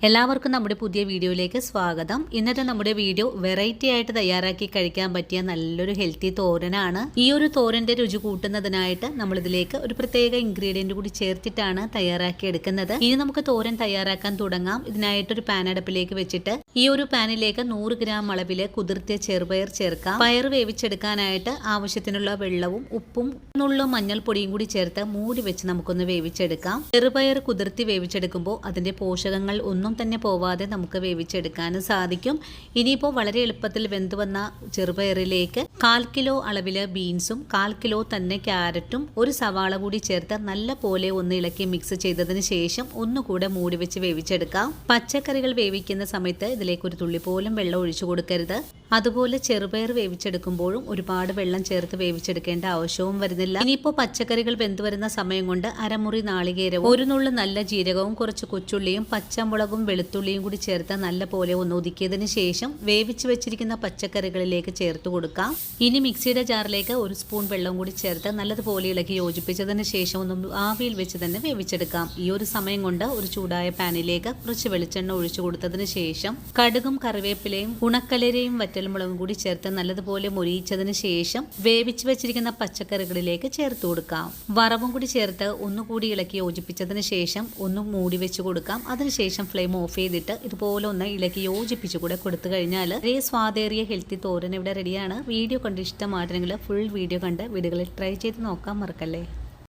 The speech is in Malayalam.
എല്ലാവർക്കും നമ്മുടെ പുതിയ വീഡിയോയിലേക്ക് സ്വാഗതം. ഇന്നത്തെ നമ്മുടെ വീഡിയോ വെറൈറ്റി ആയിട്ട് തയ്യാറാക്കി കഴിക്കാൻ പറ്റിയ നല്ലൊരു ഹെൽത്തി തോരനാണ്. ഈ ഒരു തോരന്റെ രുചി കൂട്ടുന്നതിനായിട്ട് നമ്മൾ ഇതിലേക്ക് ഒരു പ്രത്യേക ഇൻഗ്രീഡിയന്റ് കൂടി ചേർത്തിട്ടാണ് തയ്യാറാക്കി എടുക്കുന്നത്. ഇനി നമുക്ക് തോരൻ തയ്യാറാക്കാൻ തുടങ്ങാം. ഇതിനായിട്ടൊരു പാൻ അടുപ്പിലേക്ക് വെച്ചിട്ട് ഈ ഒരു പാനിലേക്ക് 100 ഗ്രാം അളവില് കുതിർത്തിയ ചെറുപയർ ചേർക്കാം. പയർ വേവിച്ചെടുക്കാനായിട്ട് ആവശ്യത്തിനുള്ള വെള്ളവും ഉപ്പും നുള്ളും മഞ്ഞൾപ്പൊടിയും കൂടി ചേർത്ത് മൂടി വെച്ച് നമുക്കൊന്ന് വേവിച്ചെടുക്കാം. ചെറുപയർ കുതിർത്തി വേവിച്ചെടുക്കുമ്പോൾ അതിന്റെ പോഷകങ്ങൾ ഒന്നും തന്നെ പോവാതെ നമുക്ക് വേവിച്ചെടുക്കാനും സാധിക്കും. ഇനിയിപ്പോൾ വളരെ എളുപ്പത്തിൽ വെന്ത് വന്ന ചെറുപയറിലേക്ക് 1/4 കിലോ അളവില് ബീൻസും 1/4 കിലോ തന്നെ ക്യാരറ്റും ഒരു സവാള കൂടി ചേർത്ത് നല്ല പോലെ ഒന്ന് ഇളക്കി മിക്സ് ചെയ്തതിന് ശേഷം ഒന്നുകൂടെ മൂടി വെച്ച് വേവിച്ചെടുക്കാം. പച്ചക്കറികൾ വേവിക്കുന്ന സമയത്ത് ഇതിലേക്ക് ഒരു തുള്ളി പോലും വെള്ളം ഒഴിച്ചു കൊടുക്കരുത്. അതുപോലെ ചെറുപയർ വേവിച്ചെടുക്കുമ്പോഴും ഒരുപാട് വെള്ളം ചേർത്ത് വേവിച്ചെടുക്കേണ്ട ആവശ്യവും വരുന്നില്ല. ഇനിയിപ്പോൾ പച്ചക്കറികൾ വെന്ത് വരുന്ന സമയം കൊണ്ട് അരമുറി നാളികേരവും ഒരു നുള്ളു നല്ല ജീരകവും കുറച്ച് കൊച്ചുള്ളിയും പച്ചമുളകും വെളുത്തുള്ളിയും കൂടി ചേർത്ത് നല്ല പോലെ ഒന്ന് ഒതുക്കിയതിന് ശേഷം വേവിച്ച് വെച്ചിരിക്കുന്ന പച്ചക്കറികളിലേക്ക് ചേർത്ത് കൊടുക്കാം. ഇനി മിക്സിയുടെ ജാറിലേക്ക് 1 സ്പൂൺ വെള്ളം കൂടി ചേർത്ത് നല്ലതുപോലെ ഇളക്കി യോജിപ്പിച്ചതിന് ശേഷം ഒന്ന് ആവിയിൽ വെച്ച് തന്നെ വേവിച്ചെടുക്കാം. ഈ ഒരു സമയം കൊണ്ട് ഒരു ചൂടായ പാനിലേക്ക് കുറച്ച് വെളിച്ചെണ്ണ ഒഴിച്ചു കൊടുത്തതിന് ശേഷം കടുകും കറിവേപ്പിലയും ഉണക്കലരയും വറ്റൽമുളകും കൂടി ചേർത്ത് നല്ലതുപോലെ മൊരിയിച്ചതിന് ശേഷം വേവിച്ച് വെച്ചിരിക്കുന്ന പച്ചക്കറികളിലേക്ക് ചേർത്ത് കൊടുക്കാം. വറവും കൂടി ചേർത്ത് ഒന്നുകൂടി ഇളക്കി യോജിപ്പിച്ചതിന് ശേഷം ഒന്ന് മൂടി വെച്ച് കൊടുക്കാം. അതിനുശേഷം ഫ്ലെയിം ഓഫ് ചെയ്തിട്ട് ഇതുപോലെ ഒന്ന് ഇളക്കി യോജിപ്പിച്ചു കൂടെ കൊടുത്തു കഴിഞ്ഞാൽ ഒരേ സ്വാദേറിയ ഹെൽത്തി തോരൻ ഇവിടെ റെഡിയാണ്. വീഡിയോ കണ്ട് ഇഷ്ടമായിട്ടുണ്ടെങ്കിൽ ഫുൾ വീഡിയോ കണ്ട് വീടുകളിൽ ട്രൈ ചെയ്ത് നോക്കാൻ മറക്കല്ലേ.